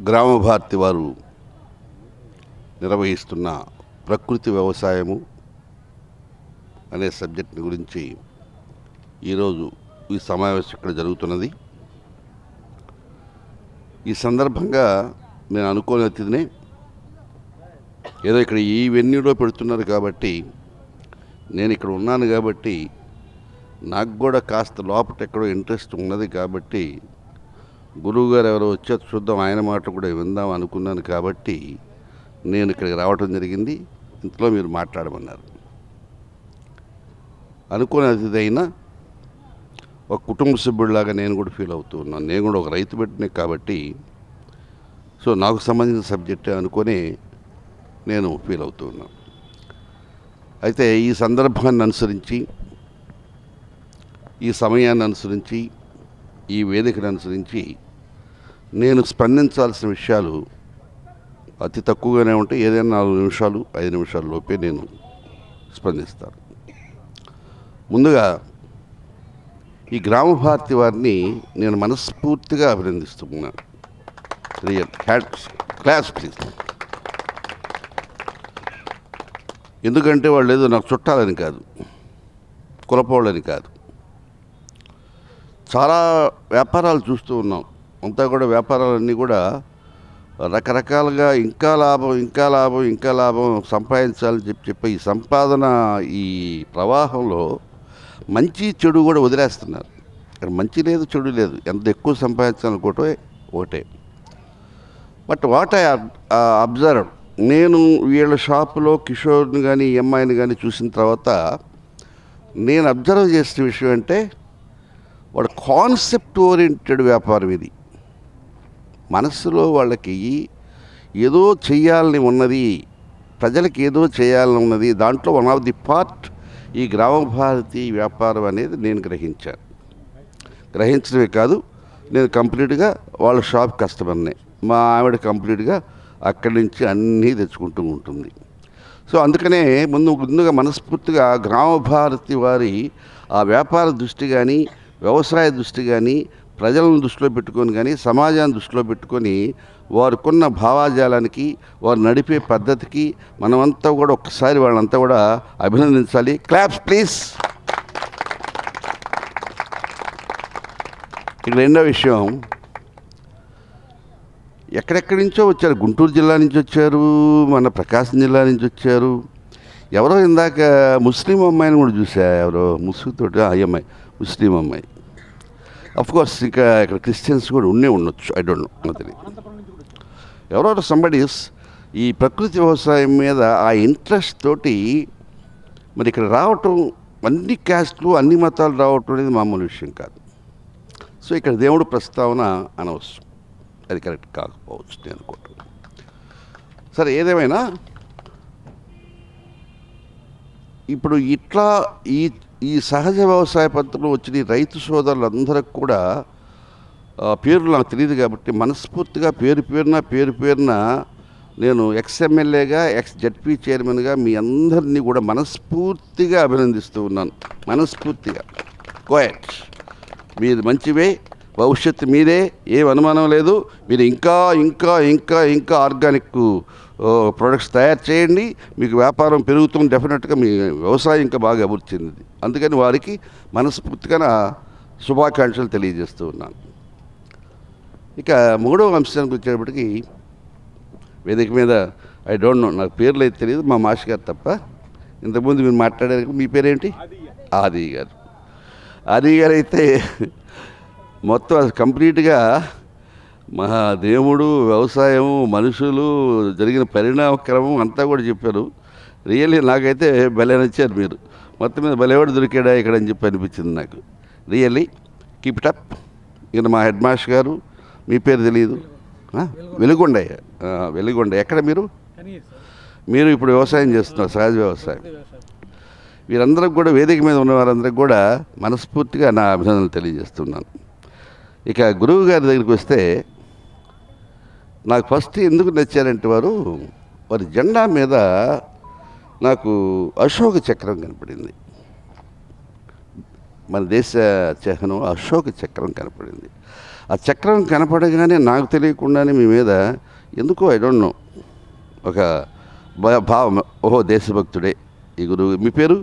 గ్రామభారతి వారు నిర్వహిస్తున్న ప్రకృతి వ్యవసాయము అనే సబ్జెక్ట్ గురించి ఈరోజు ఈ సమావేశం ఇక్కడ జరుగుతున్నది. ఈ సందర్భంగా నేను అనుకోని అతిథిని ఏదో ఇక్కడ ఈ వెన్యూలో పెడుతున్నారు కాబట్టి నేను ఇక్కడ ఉన్నాను కాబట్టి నాకు కూడా కాస్త లోపల ఎక్కడో ఇంట్రెస్ట్ ఉన్నది కాబట్టి గురువు గారు ఎవరో వచ్చారు చూద్దాం, ఆయన మాట కూడా విందాం అనుకున్నాను కాబట్టి నేను ఇక్కడికి రావటం జరిగింది. ఇంట్లో మీరు మాట్లాడమన్నారు. అనుకునే అతిథి అయినా ఒక కుటుంబ సభ్యుడిలాగా నేను కూడా ఫీల్ అవుతూ ఉన్నాను. నేను కూడా ఒక రైతు బిడ్డనే కాబట్టి సో నాకు సంబంధించిన సబ్జెక్టే అనుకొని నేను ఫీల్ అవుతూ ఉన్నాను. అయితే ఈ సందర్భాన్ని అనుసరించి, ఈ సమయాన్ని అనుసరించి, ఈ వేదికను అనుసరించి నేను స్పందించాల్సిన విషయాలు అతి తక్కువగానే ఉంటాయి. ఏదైనా 4 నిమిషాలు 5 నిమిషాల లోపే నేను స్పందిస్తాను. ముందుగా ఈ గ్రామభారతి వారిని నేను మనస్ఫూర్తిగా అభినందిస్తున్నాను. Real class please. ఎందుకంటే వాళ్ళు ఏదో నాకు చుట్టాలని కాదు, కులపోళ్ళని కాదు. చాలా వ్యాపారాలు చూస్తూ ఉన్నాం. అంతా కూడా వ్యాపారాలన్నీ కూడా రకరకాలుగా ఇంకా లాభం సంపాదించాలని చెప్పి ఈ సంపాదన ఈ ప్రవాహంలో మంచి చెడు కూడా వదిలేస్తున్నారు. ఇక్కడ మంచి లేదు, చెడు లేదు. ఎంత ఎక్కువ సంపాదించాలనుకోవటం ఒకటే. బట్ వాట్ ఐ అబ్జర్వ్, నేను వీళ్ళ షాపులో కిషోర్ని కానీ ఈ అమ్మాయిని కానీ చూసిన తర్వాత నేను అబ్జర్వ్ చేసిన విషయం అంటే వాడు కాన్సెప్ట్ ఓరియంటెడ్ వ్యాపారం. ఇది మనస్సులో వాళ్ళకి ఏదో చేయాలని ఉన్నది, ప్రజలకు ఏదో చేయాలని ఉన్నది. దాంట్లో వన్ ఆఫ్ ది పార్ట్ ఈ గ్రామభారతి వ్యాపారం అనేది నేను గ్రహించడమే కాదు, నేను కంప్లీట్గా వాళ్ళ షాప్ కస్టమర్నే. మా ఆవిడ కంప్లీట్గా అక్కడి నుంచి అన్నీ తెచ్చుకుంటూ ఉంటుంది. సో అందుకనే ముందుగా మనస్ఫూర్తిగా గ్రామభారతి వారి ఆ వ్యాపార దృష్టి కానీ, వ్యవసాయ దృష్టి కానీ, ప్రజలను దృష్టిలో పెట్టుకొని కానీ, సమాజాన్ని దృష్టిలో పెట్టుకొని వారికున్న భావాజాలానికి, వారు నడిపే పద్ధతికి మనమంతా కూడా ఒక్కసారి వాళ్ళంతా కూడా అభినందించాలి. Claps please. ఇక రెండో విషయం, ఎక్కడెక్కడి నుంచో వచ్చారు. గుంటూరు జిల్లా నుంచి వచ్చారు, మన ప్రకాశం జిల్లా నుంచి వచ్చారు. ఎవరో ఇందాక ముస్లిం అమ్మాయిని కూడా చూసా, ఎవరో ముసుగుతోటి ఆ అమ్మాయి ముస్లిం అమ్మాయి. అఫ్కోర్స్ ఇంకా ఇక్కడ క్రిస్టియన్స్ కూడా ఉండొచ్చు, ఐ డోంట్ నో, తెలియదు. ఎవరో సంబడీస్ ఈ ప్రకృతి వ్యవసాయం మీద ఆ ఇంట్రెస్ట్ తోటి మరి ఇక్కడ రావటం, అన్ని క్యాస్ట్లు అన్ని మతాలు రావటం అనేది మామూలు విషయం కాదు. సో ఇక్కడ దేవుడు ప్రస్తావన అనవసరం, అది కరెక్ట్ కాకపోవచ్చు నేను అనుకుంటున్నాను. సరే, ఏదేమైనా ఇప్పుడు ఇట్లా ఈ సహజ వ్యవసాయ పద్ధతిలో వచ్చిన రైతు సోదరులందరికి కూడా పేర్లు నాకు తెలియదు కాబట్టి మనస్ఫూర్తిగా పేరున నేను ఎక్స్ఎమ్మెల్యేగా, జడ్పీ చైర్మన్గా మీ అందరినీ కూడా మనస్ఫూర్తిగా అభినందిస్తూ ఉన్నాను. మనస్ఫూర్తిగా కోయట్, మీరు మంచివే, భవిష్యత్తు మీదే, ఏం అనుమానం లేదు. మీరు ఇంకా ఆర్గానిక్ ప్రొడక్ట్స్ తయారు చేయండి, మీకు వ్యాపారం పెరుగుతుంది. డెఫినెట్గా మీ వ్యవసాయం ఇంకా బాగా అభివృద్ధి చెందింది. అందుకని వారికి మనస్ఫూర్తిగా నా శుభాకాంక్షలు తెలియజేస్తూ ఉన్నాను. ఇక మూడవ అంశానికి వచ్చేటప్పటికి వేదిక మీద ఐ డోంట్ నో, నాకు పేర్లు అయితే తెలియదు, మా మాస్టర్ గారు తప్ప. ఇంతకుముందు మీరు మాట్లాడారు, మీ పేరేంటి? ఆది గారు. ఆది గారు అయితే మొత్తం కంప్లీట్గా మహా దేవుడు, వ్యవసాయం, మనుషులు, జరిగిన పరిణామక్రమం అంతా కూడా చెప్పారు. రియల్లీ నాకైతే భలే నచ్చారు మీరు. మొత్తం మీద భలేవాడు దొరికాడా ఇక్కడ అని చెప్పి అనిపించింది నాకు. Really keep it up. ఇక మా హెడ్ మాస్టర్ గారు, మీ పేరు తెలియదు, వెలుగొండ. ఎక్కడ మీరు ఇప్పుడు వ్యవసాయం చేస్తున్నారు, సహజ వ్యవసాయం. వీరందరికి కూడా, వేదిక మీద ఉన్న వారందరికి కూడా మనస్ఫూర్తిగా నా అభినందనలు తెలియజేస్తున్నాను. ఇక గురువు గారి దగ్గరికి వస్తే నాకు ఫస్ట్ ఎందుకు నచ్చారంటే వారి జెండా మీద నాకు అశోక చక్రం కనపడింది. మన దేశ చిహ్నం అశోక చక్రం కనపడింది. ఆ చక్రం కనపడగానే నాకు తెలియకుండానే మీ మీద ఎందుకో ఐ డోంట్ నో ఒక భావం, ఓహో దేశభక్తుడే ఈ గురువు. మీ పేరు?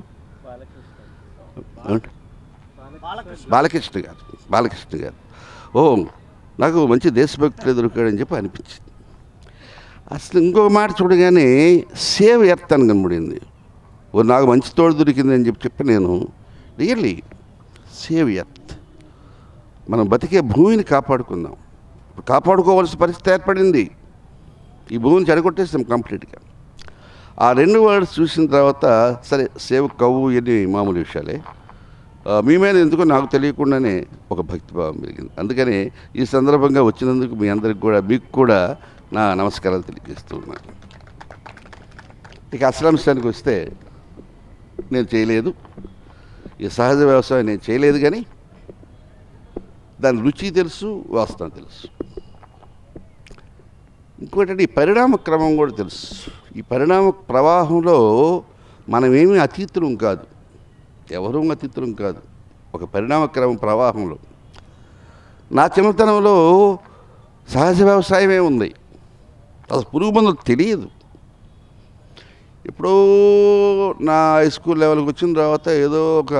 బాలకృష్ణ గారు. ఓ నాకు మంచి దేశభక్తుడే దొరికాడని చెప్పి అనిపించింది. అసలు ఇంకొక మాట చూడగానే సేవ్ ఎర్త్ అని కనబడింది. ఓ నాకు మంచి తోడు దొరికింది అని చెప్పి నేను రియల్లీ సేవ్ ఎర్త్, మనం బతికే భూమిని కాపాడుకుందాం. కాపాడుకోవాల్సిన పరిస్థితి ఏర్పడింది. ఈ భూమిని చెడగొట్టేస్తాం కంప్లీట్గా. ఆ 2 వర్డ్స్ చూసిన తర్వాత సరే సేవ్ కవ్వు ఇవన్నీ మామూలు విషయాలే. మీ మీద ఎందుకో నాకు తెలియకుండానే ఒక భక్తిభావం పెరిగింది. అందుకని ఈ సందర్భంగా వచ్చినందుకు మీ అందరికి కూడా, మీకు కూడా నా నమస్కారాలు తెలియజేస్తూ ఉన్నాను. ఇక అసలాంశానికి వస్తే నేను చేయలేదు, ఈ సహజ వ్యవసాయం నేను చేయలేదు, కానీ దాని రుచి తెలుసు, వాస్తవం తెలుసు. ఇంకోటి ఈ పరిణామ క్రమం కూడా తెలుసు. ఈ పరిణామ ప్రవాహంలో మనమేమీ అతీతులం కాదు, ఎవరూ అతీతులం కాదు. ఒక పరిణామ క్రమం ప్రవాహంలో నా చిన్నతనంలో సహజ వ్యవసాయమే ఉంది. అసలు పురుగు మందులు తెలియదు. ఇప్పుడు నా హై స్కూల్ లెవెల్కి వచ్చిన తర్వాత ఏదో ఒక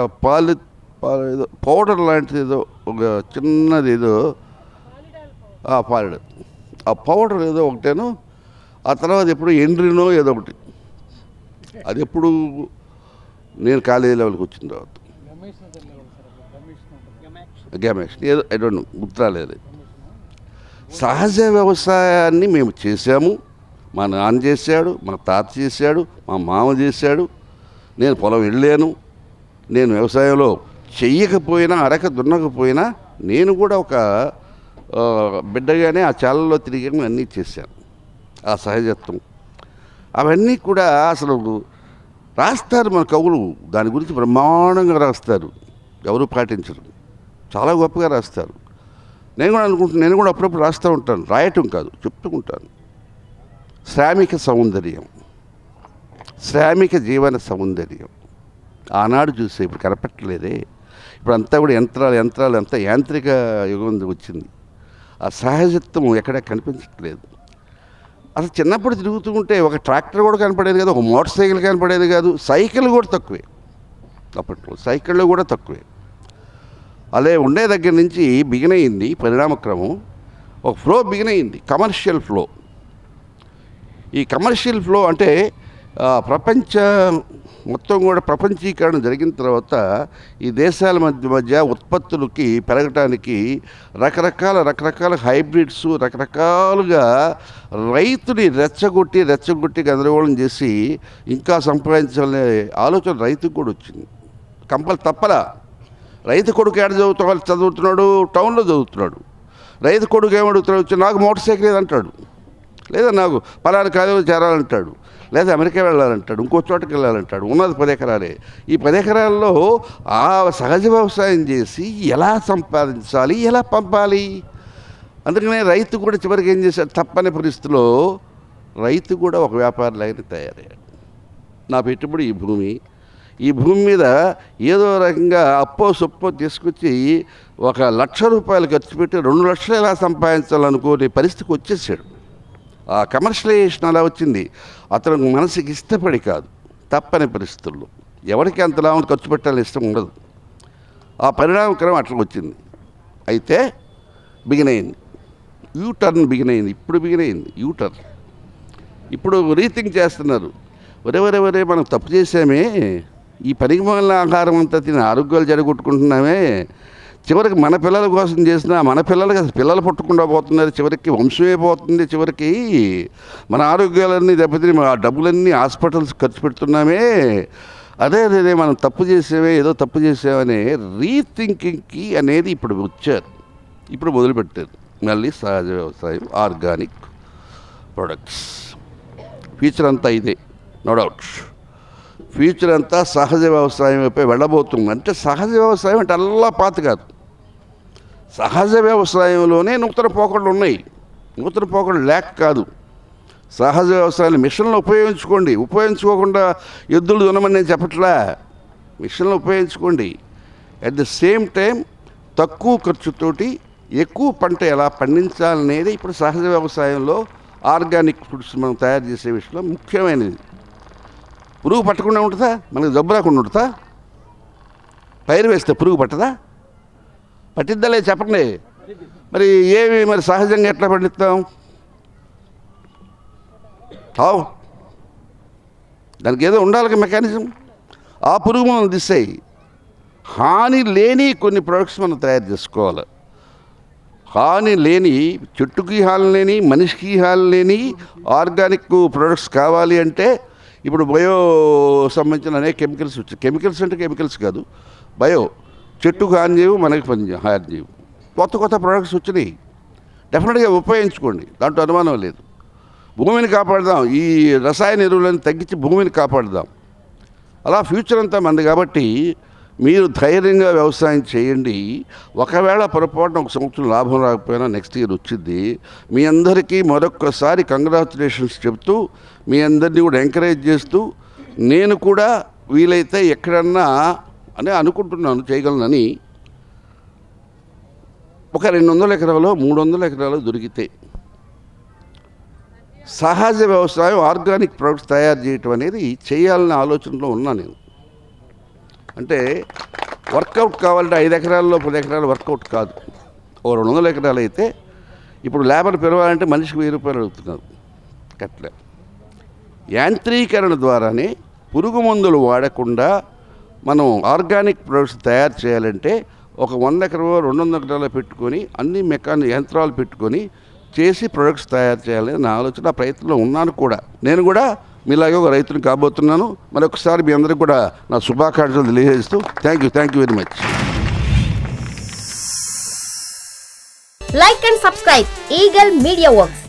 ఏదో పౌడర్ లాంటిది, ఏదో ఒక చిన్నది, ఏదో పాలిడ్, ఆ పౌడర్ ఏదో ఒకటేను. ఆ తర్వాత ఎప్పుడు ఎండ్రినో ఏదో ఒకటి, అది ఎప్పుడు నేను కాలేజీ లెవెల్కి వచ్చిన తర్వాత గ్యామాక్షన్ ఏదో ఐ డోంట్ నో, గుర్తురాలేదు. సహజ వ్యవసాయాన్ని మేము చేశాము. మా నాన్న చేశాడు, మా తాత చేశాడు, మా మామ చేశాడు. నేను పొలం వెళ్ళాను. నేను వ్యవసాయంలో చెయ్యకపోయినా, అరక దున్నకపోయినా నేను కూడా ఒక బిడ్డగానే ఆ చాలలో తిరిగి అన్నీ చేశాను. ఆ సహజత్వం అవన్నీ కూడా అసలు రాస్తారు మన కవులు, దాని గురించి బ్రహ్మాండంగా రాస్తారు, ఎవరు పాటించరు, చాలా గొప్పగా రాస్తారు. నేను కూడా అనుకుంటున్నాను, నేను కూడా అప్పుడప్పుడు రాస్తూ ఉంటాను, రాయటం కాదు చెప్తుకుంటాను. శ్రామిక సౌందర్యం, శ్రామిక జీవన సౌందర్యం ఆనాడు చూసే ఇప్పుడు కనపట్టలేదే. ఇప్పుడు అంతా కూడా యంత్రాలు అంతా యాంత్రిక యుగం వచ్చింది. ఆ సహజత్వం ఎక్కడ కనిపించట్లేదు. అసలు చిన్నప్పుడు తిరుగుతూ ఉంటే ఒక ట్రాక్టర్ కూడా కనపడేది కాదు, ఒక మోటార్ సైకిల్ కనపడేది కాదు, సైకిల్ కూడా తక్కువే. అప్పట్లో సైకిళ్ళు కూడా తక్కువే. అలా ఉండే దగ్గర నుంచి బిగిన్ అయింది పరిణామక్రమం. ఒక ఫ్లో బిగిన్ అయింది, కమర్షియల్ ఫ్లో. ఈ కమర్షియల్ ఫ్లో అంటే ప్రపంచ మొత్తం కూడా ప్రపంచీకరణ జరిగిన తర్వాత ఈ దేశాల మధ్య ఉత్పత్తులకి పెరగటానికి రకరకాల హైబ్రిడ్స్, రకరకాలుగా రైతుని రెచ్చగొట్టి గందరగోళం చేసి ఇంకా సంపాదించాలనే ఆలోచన రైతుకు కూడా వచ్చింది. తప్పలా. రైతు కొడుకు ఏడ చదువుతున్నాడు, టౌన్లో చదువుతున్నాడు. రైతు కొడుకు ఏమడుగుతున్నాడు, నాకు మోటార్ సైకిల్ ఏదంటాడు, లేదా నాకు పలానా కాలేజీలో చేరాలంటాడు, లేదా అమెరికా వెళ్ళాలంటాడు, ఇంకో చోటకి వెళ్ళాలంటాడు. ఉన్నది 10 ఎకరాలే. ఈ 10 ఎకరాల్లో ఆ సహజ వ్యవసాయం చేసి ఎలా సంపాదించాలి, ఎలా పంపాలి? అందుకనే రైతు కూడా చివరికి ఏం చేశాడు, తప్పని పరిస్థితిలో రైతు కూడా ఒక వ్యాపారులాగానే తయారయ్యాడు. నా పెట్టుబడి ఈ భూమి మీద ఏదో రకంగా అప్పో సొప్పో తీసుకొచ్చి 1,00,000 రూపాయలు ఖర్చు పెట్టి 2 లక్షలు ఎలా సంపాదించాలనుకునే పరిస్థితికి వచ్చేసాడు. ఆ కమర్షియలైజేషన్ అలా వచ్చింది. అతను మనసుకి ఇష్టపడి కాదు, తప్పని పరిస్థితుల్లో. ఎవరికి అంతలా ఖర్చు పెట్టాలని ఇష్టం ఉండదు. ఆ పరిణామక్రమం అట్లా వచ్చింది. అయితే బిగిన్ అయింది, యూటర్న్ బిగిన్ అయింది. ఇప్పుడు బిగిన్ అయింది యూటర్న్. ఇప్పుడు రీథింక్ చేస్తున్నారు. ఒరే మనం తప్పు చేసామే, ఈ పనికిమాలిన ఆహారం అంతా తిని ఆరోగ్యాలు జడగొట్టుకుంటున్నామే, చివరికి మన పిల్లల కోసం చేసిన మన పిల్లలకి అసలు పిల్లలు పుట్టకుండా పోతున్నారు, చివరికి వంశమే పోతుంది, చివరికి మన ఆరోగ్యాలన్నీ దెబ్బతిని ఆ డబ్బులన్నీ హాస్పిటల్స్ ఖర్చు పెడుతున్నామే, అదే మనం తప్పు చేసామే, ఏదో తప్పు చేసామనే రీథింకింగ్కి అనేది ఇప్పుడు వచ్చారు. ఇప్పుడు మొదలుపెట్టారు మళ్ళీ సహజ వ్యవసాయం, ఆర్గానిక్ ప్రొడక్ట్స్. ఫ్యూచర్ అంతా ఇదే, నో డౌట్. ఫ్యూచర్ అంతా సహజ వ్యవసాయం వైపే వెళ్ళబోతుంది. అంటే సహజ వ్యవసాయం అంటే అల్లా పాత కాదు. సహజ వ్యవసాయంలోనే నూతన పోకడలు ఉన్నాయి. నూతన పోకడలు లేక కాదు. సహజ వ్యవసాయాన్ని మిషన్లు ఉపయోగించుకోకుండా ఎద్దులు దున్నమని నేను చెప్పట్లా. మిషన్లు ఉపయోగించుకోండి. అట్ ద సేమ్ టైం తక్కువ ఖర్చుతోటి ఎక్కువ పంట ఎలా పండించాలనేది ఇప్పుడు సహజ వ్యవసాయంలో ఆర్గానిక్ ఫుడ్స్ మనం తయారు చేసే విషయంలో ముఖ్యమైనది. పురుగు పట్టకుండా ఉంటుందా? మనకు జబ్బు రాకుండా ఉంటుందా? పైరు వేస్తే పురుగు పట్టదా? పట్టిద్దాలే చెప్పండి. మరి సహజంగా ఎట్లా పండిస్తాం? దానికి ఏదో ఉండాలి మెకానిజం. ఆ పురుగు మనం దిశాయి హాని లేని కొన్ని ప్రొడక్ట్స్ మనం తయారు చేసుకోవాలి. హాని లేని, చెట్టుకి హాని లేని, మనిషికి హాని లేని ఆర్గానిక్ ప్రొడక్ట్స్ కావాలి అంటే ఇప్పుడు బయో సంబంధించిన అనేక కెమికల్స్ వచ్చాయి. కెమికల్స్ అంటే కెమికల్స్ కాదు, బయో, చెట్టుకు హాని చేయవు, మనకి హాని చేయవు. కొత్త కొత్త ప్రొడక్ట్స్ వచ్చినాయి. డెఫినెట్గా ఉపయోగించుకోండి, దాంట్లో అనుమానం లేదు. భూమిని కాపాడదాం, ఈ రసాయన ఎరువులను తగ్గించి భూమిని కాపాడదాం. అలా ఫ్యూచర్ అంతా మంది కాబట్టి మీరు ధైర్యంగా వ్యవసాయం చేయండి. ఒకవేళ పొరపాటున ఒక సంవత్సరం లాభం రాకపోయినా నెక్స్ట్ ఇయర్ వచ్చింది. మీ అందరికీ మరొక్కసారి కంగ్రాచులేషన్స్ చెప్తూ, మీ అందరినీ కూడా ఎంకరేజ్ చేస్తూ, నేను కూడా వీలైతే ఎక్కడన్నా అని అనుకుంటున్నాను చేయగలనని. ఒక 200 ఎకరాలు 300 ఎకరాలు దొరికితే సహజ వ్యవసాయం ఆర్గానిక్ ప్రొడక్ట్స్ తయారు చేయటం అనేది చేయాలనే ఆలోచనలో ఉన్నాను నేను. అంటే వర్కౌట్ కావాలంటే 5 ఎకరాల్లో 10 ఎకరాలు వర్కౌట్ కాదు. ఓ 200 ఎకరాలు అయితే ఇప్పుడు లేబర్ పెరగాలంటే మనిషికి 1000 రూపాయలు అడుగుతున్నారు. అట్లా యాంత్రీకరణ ద్వారానే పురుగు మందులు వాడకుండా మనం ఆర్గానిక్ ప్రొడక్ట్స్ తయారు చేయాలంటే ఒక 100 ఎకరాలు 200 ఎకరాలు పెట్టుకొని అన్ని యంత్రాలు పెట్టుకొని చేసి ప్రొడక్ట్స్ తయారు చేయాలని నా ఆలోచన, ప్రయత్నంలో ఉన్నాను కూడా. నేను కూడా మీలాగే ఒక రైతుని కాబోతున్నాను. మరొకసారి మీ అందరికీ కూడా నా శుభాకాంక్షలు తెలియజేస్తూ thank you very much. Like and subscribe Eagle Media Works.